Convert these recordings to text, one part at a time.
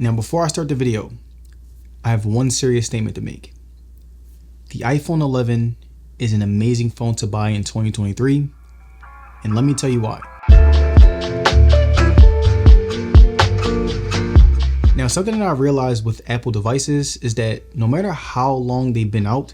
Now before I start the video, I have one serious statement to make. The iPhone 11 is an amazing phone to buy in 2023, and let me tell you why. Now, something that I realized with Apple devices is that no matter how long they've been out,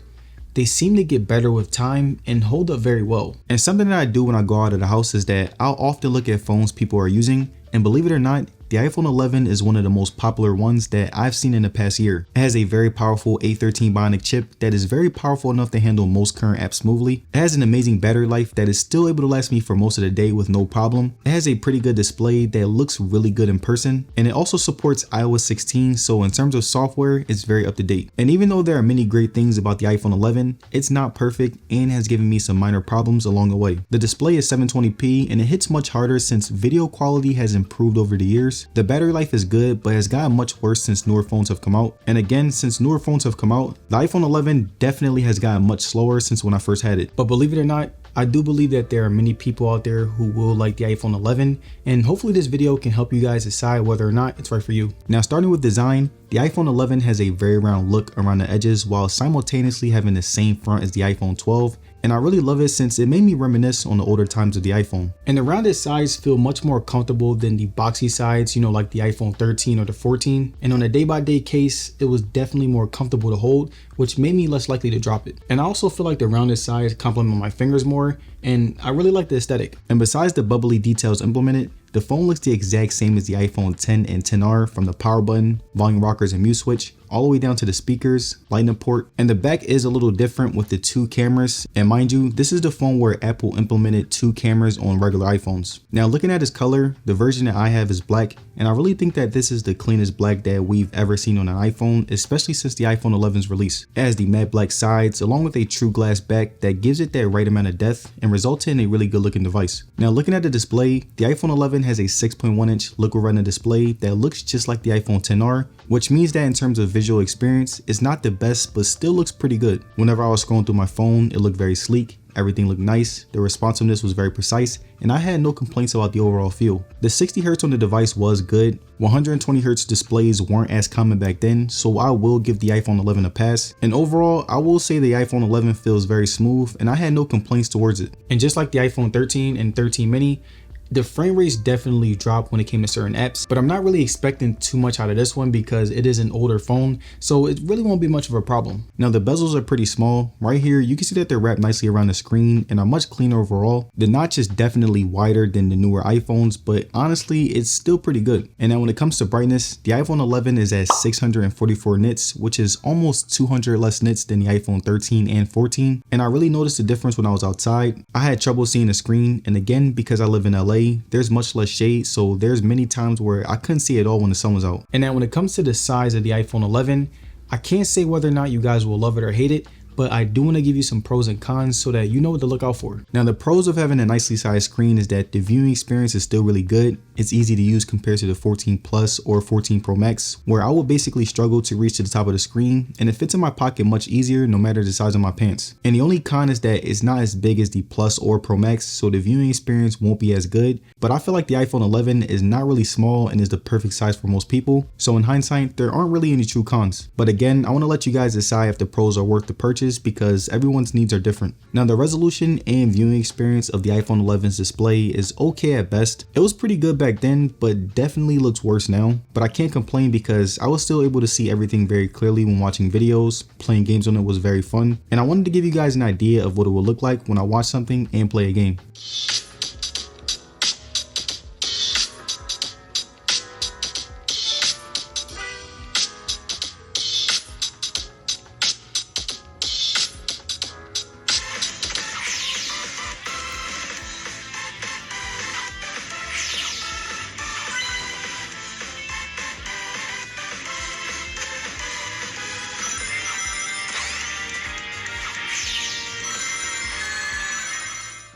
they seem to get better with time and hold up very well. And something that I do when I go out of the house is that I'll often look at phones people are using, and believe it or not, the iPhone 11 is one of the most popular ones that I've seen in the past year. It has a very powerful A13 Bionic chip that is very powerful enough to handle most current apps smoothly. It has an amazing battery life that is still able to last me for most of the day with no problem. It has a pretty good display that looks really good in person, and it also supports iOS 16, so in terms of software, it's very up to date. And even though there are many great things about the iPhone 11, it's not perfect and has given me some minor problems along the way. The display is 720p and it hits much harder since video quality has improved over the years. The battery life is good, but has gotten much worse since newer phones have come out. And again, since newer phones have come out, the iPhone 11 definitely has gotten much slower since when I first had it. But believe it or not, I do believe that there are many people out there who will like the iPhone 11, and hopefully this video can help you guys decide whether or not it's right for you. Now, starting with design, the iPhone 11 has a very round look around the edges while simultaneously having the same front as the iPhone 12. And I really love it since it made me reminisce on the older times of the iPhone. And the rounded sides feel much more comfortable than the boxy sides, like the iPhone 13 or the 14. And on a day-by-day case, it was definitely more comfortable to hold, which made me less likely to drop it. And I also feel like the rounded sides complement my fingers more, and I really like the aesthetic. And besides the bubbly details implemented, the phone looks the exact same as the iPhone 10 and 10R, from the power button, volume rockers and mute switch, all the way down to the speakers, lightning port, and the back is a little different with the two cameras. And mind you, this is the phone where Apple implemented two cameras on regular iPhones. Now, looking at its color, the version that I have is black, and I really think that this is the cleanest black that we've ever seen on an iPhone, especially since the iPhone 11's release. It has the matte black sides along with a true glass back that gives it that right amount of depth and results in a really good looking device. Now, looking at the display, the iPhone 11 has a 6.1-inch liquid retina display that looks just like the iPhone 10R, which means that in terms of visual experience, it's not the best, but still looks pretty good. Whenever I was scrolling through my phone, it looked very sleek. Everything looked nice, the responsiveness was very precise, and I had no complaints about the overall feel. The 60Hz on the device was good. 120Hz displays weren't as common back then, so I will give the iPhone 11 a pass. And overall, I will say the iPhone 11 feels very smooth, and I had no complaints towards it. And just like the iPhone 13 and 13 mini, the frame rates definitely dropped when it came to certain apps, but I'm not really expecting too much out of this one because it is an older phone, so it really won't be much of a problem. Now, the bezels are pretty small. Right here, you can see that they're wrapped nicely around the screen and are much cleaner overall. The notch is definitely wider than the newer iPhones, but honestly, it's still pretty good. And now when it comes to brightness, the iPhone 11 is at 644 nits, which is almost 200 less nits than the iPhone 13 and 14. And I really noticed the difference when I was outside. I had trouble seeing the screen, and again, because I live in LA, there's much less shade, so there's many times where I couldn't see it all when the sun was out. And now when it comes to the size of the iPhone 11, I can't say whether or not you guys will love it or hate it, but I do want to give you some pros and cons so that you know what to look out for. Now, the pros of having a nicely sized screen is that the viewing experience is still really good. It's easy to use compared to the 14 Plus or 14 Pro Max, where I would basically struggle to reach to the top of the screen, and it fits in my pocket much easier no matter the size of my pants. And the only con is that it's not as big as the Plus or Pro Max, so the viewing experience won't be as good. But I feel like the iPhone 11 is not really small and is the perfect size for most people. So in hindsight, there aren't really any true cons. But again, I want to let you guys decide if the pros are worth the purchase because everyone's needs are different. Now, the resolution and viewing experience of the iPhone 11's display is okay at best. It was pretty good back then, but definitely looks worse now. But I can't complain because I was still able to see everything very clearly when watching videos. Playing games on it was very fun, and I wanted to give you guys an idea of what it would look like when I watch something and play a game.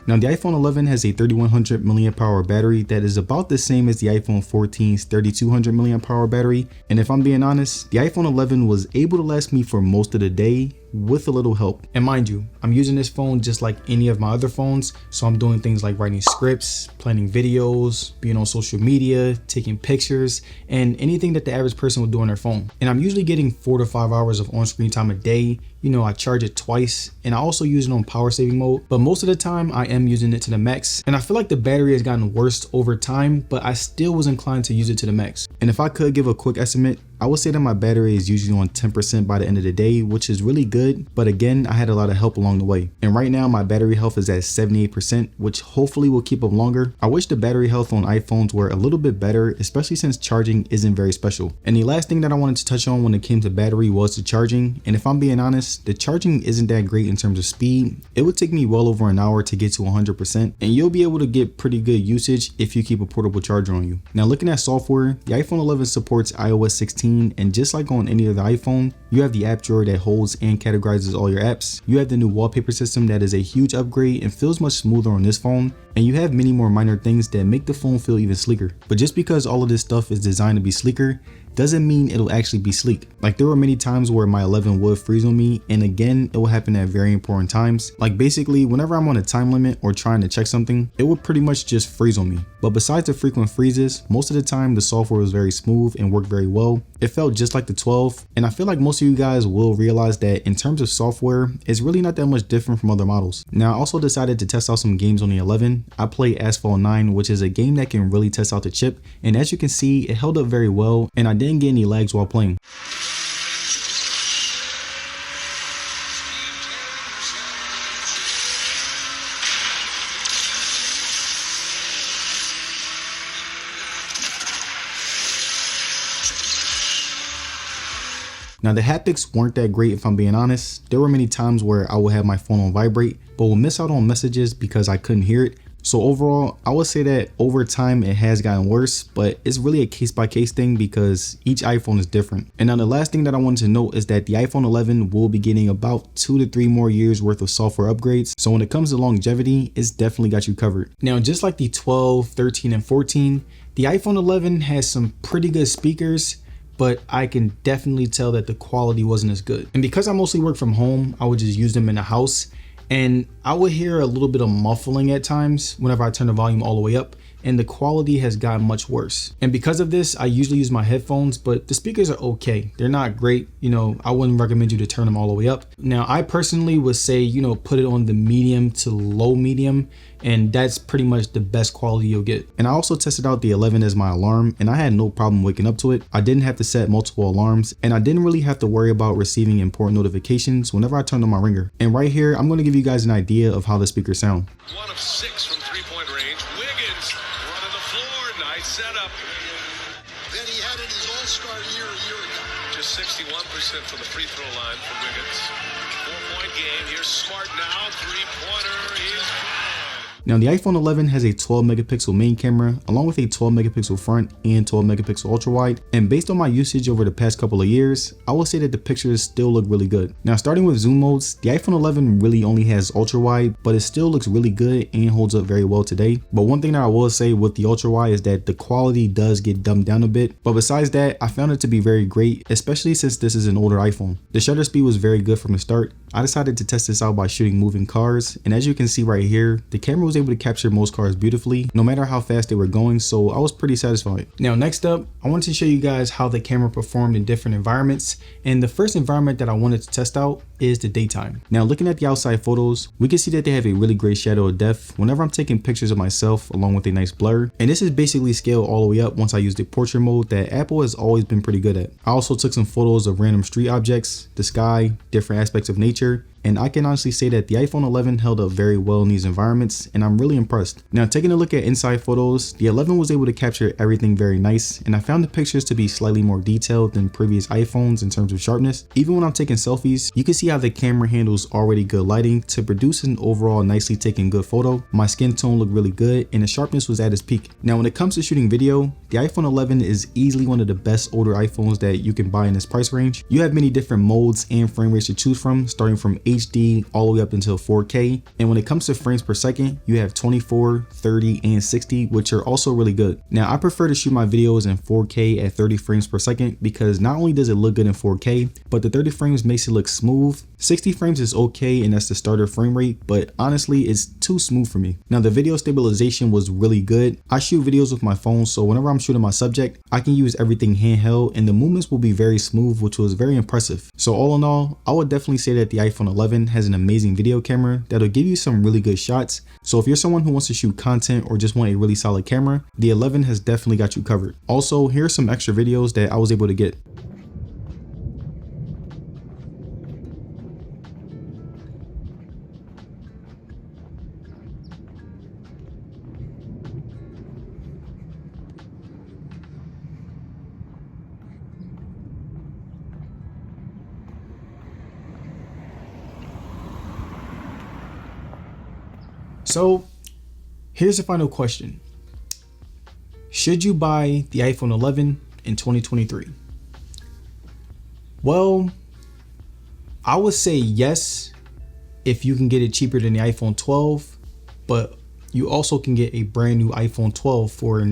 Now, the iPhone 11 has a 3100 mAh battery that is about the same as the iPhone 14's 3200 mAh battery. And if I'm being honest, the iPhone 11 was able to last me for most of the day, with a little help. And mind you, I'm using this phone just like any of my other phones, so I'm doing things like writing scripts, planning videos, being on social media, taking pictures, and anything that the average person would do on their phone. And I'm usually getting 4 to 5 hours of on-screen time a day. You know, I charge it twice, and I also use it on power saving mode, but most of the time I am using it to the max. And I feel like the battery has gotten worse over time, but I still was inclined to use it to the max. And if I could give a quick estimate, I would say that my battery is usually on 10% by the end of the day, which is really good. But again, I had a lot of help along the way. And right now my battery health is at 78%, which hopefully will keep up longer. I wish the battery health on iPhones were a little bit better, especially since charging isn't very special. And the last thing that I wanted to touch on when it came to battery was the charging. And if I'm being honest, the charging isn't that great in terms of speed. It would take me well over an hour to get to 100%, and you'll be able to get pretty good usage if you keep a portable charger on you. Now looking at software, the iPhone 11 supports iOS 16, and just like on any other iPhone, you have the app drawer that holds and categorizes all your apps. You have the new wallpaper system that is a huge upgrade and feels much smoother on this phone, and you have many more minor things that make the phone feel even sleeker. But just because all of this stuff is designed to be sleeker doesn't mean it'll actually be sleek. Like there were many times where my 11 would freeze on me, and again, it will happen at very important times. Like basically whenever I'm on a time limit or trying to check something, it would pretty much just freeze on me. But besides the frequent freezes, most of the time the software was very smooth and worked very well. It felt just like the 12, and I feel like most of you guys will realize that in terms of software, it's really not that much different from other models. Now I also decided to test out some games on the 11. I played Asphalt 9, which is a game that can really test out the chip, and as you can see, it held up very well, and I didn't get any lags while playing. Now the haptics weren't that great if I'm being honest. There were many times where I would have my phone on vibrate, but would miss out on messages because I couldn't hear it. So overall, I would say that over time it has gotten worse, but it's really a case by case thing because each iPhone is different. And now the last thing that I wanted to note is that the iPhone 11 will be getting about 2 to 3 more years worth of software upgrades. So when it comes to longevity, it's definitely got you covered. Now, just like the 12, 13, and 14, the iPhone 11 has some pretty good speakers, but I can definitely tell that the quality wasn't as good. And because I mostly work from home, I would just use them in the house, and I would hear a little bit of muffling at times whenever I turn the volume all the way up, and the quality has gotten much worse. And because of this, I usually use my headphones, but the speakers are okay. They're not great. You know, I wouldn't recommend you to turn them all the way up. Now, I personally would say, you know, put it on the medium to low medium, and that's pretty much the best quality you'll get. And I also tested out the 11 as my alarm, and I had no problem waking up to it. I didn't have to set multiple alarms, and I didn't really have to worry about receiving important notifications whenever I turned on my ringer. And right here, I'm going to give you guys an idea of how the speakers sound. 1 of 6 from three-point range. Wiggins running the floor. Nice setup. Then he had in his all-star year a year ago. Just 61% from the free throw line for Wiggins. 4-point game. Here's Smart now. Three-pointer. He's Now the iPhone 11 has a 12 megapixel main camera along with a 12 megapixel front and 12 megapixel ultra wide, and based on my usage over the past couple of years, I will say that the pictures still look really good. Now starting with zoom modes, the iPhone 11 really only has ultra wide, but it still looks really good and holds up very well today. But one thing that I will say with the ultra wide is that the quality does get dumbed down a bit, but besides that, I found it to be very great, especially since this is an older iPhone. The shutter speed was very good from the start. I decided to test this out by shooting moving cars, and as you can see right here, the camera was able to capture most cars beautifully, no matter how fast they were going, so I was pretty satisfied. Now next up, I wanted to show you guys how the camera performed in different environments, and the first environment that I wanted to test out is the daytime. Now looking at the outside photos, we can see that they have a really great shadow of depth whenever I'm taking pictures of myself along with a nice blur, and this is basically scaled all the way up once I use the portrait mode that Apple has always been pretty good at. I also took some photos of random street objects, the sky, different aspects of nature, and I can honestly say that the iPhone 11 held up very well in these environments, and I'm really impressed. Now taking a look at inside photos, the 11 was able to capture everything very nice, and I found the pictures to be slightly more detailed than previous iPhones in terms of sharpness. Even when I'm taking selfies, you can see how the camera handles already good lighting to produce an overall nicely taken good photo. My skin tone looked really good, and the sharpness was at its peak. Now when it comes to shooting video, the iPhone 11 is easily one of the best older iPhones that you can buy in this price range. You have many different modes and frame rates to choose from, starting from HD all the way up until 4K. And when it comes to frames per second, you have 24, 30, and 60, which are also really good. Now, I prefer to shoot my videos in 4K at 30 frames per second because not only does it look good in 4K, but the 30 frames makes it look smooth. 60 frames is okay, and that's the starter frame rate, but honestly, it's too smooth for me. Now, the video stabilization was really good. I shoot videos with my phone, so whenever I'm shooting my subject, I can use everything handheld, and the movements will be very smooth, which was very impressive. So all in all, I would definitely say that the iPhone 11 has an amazing video camera that'll give you some really good shots. So if you're someone who wants to shoot content or just want a really solid camera, the 11 has definitely got you covered. Also, here's some extra videos that I was able to get. So here's the final question. Should you buy the iPhone 11 in 2023? Well, I would say yes if you can get it cheaper than the iPhone 12, but you also can get a brand new iPhone 12 for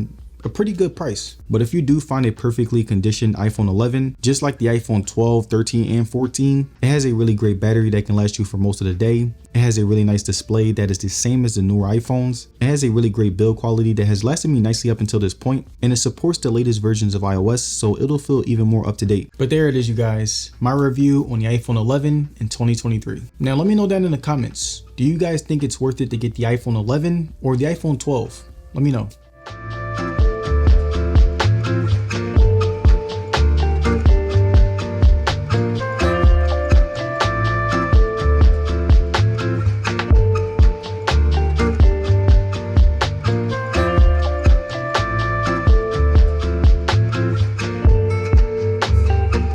a pretty good price. But if you do find a perfectly conditioned iPhone 11, just like the iPhone 12, 13, and 14, it has a really great battery that can last you for most of the day. It has a really nice display that is the same as the newer iPhones. It has a really great build quality that has lasted me nicely up until this point, and it supports the latest versions of iOS, so it'll feel even more up to date. But there it is, you guys, my review on the iPhone 11 in 2023. Now let me know down in the comments, do you guys think it's worth it to get the iPhone 11 or the iPhone 12? Let me know.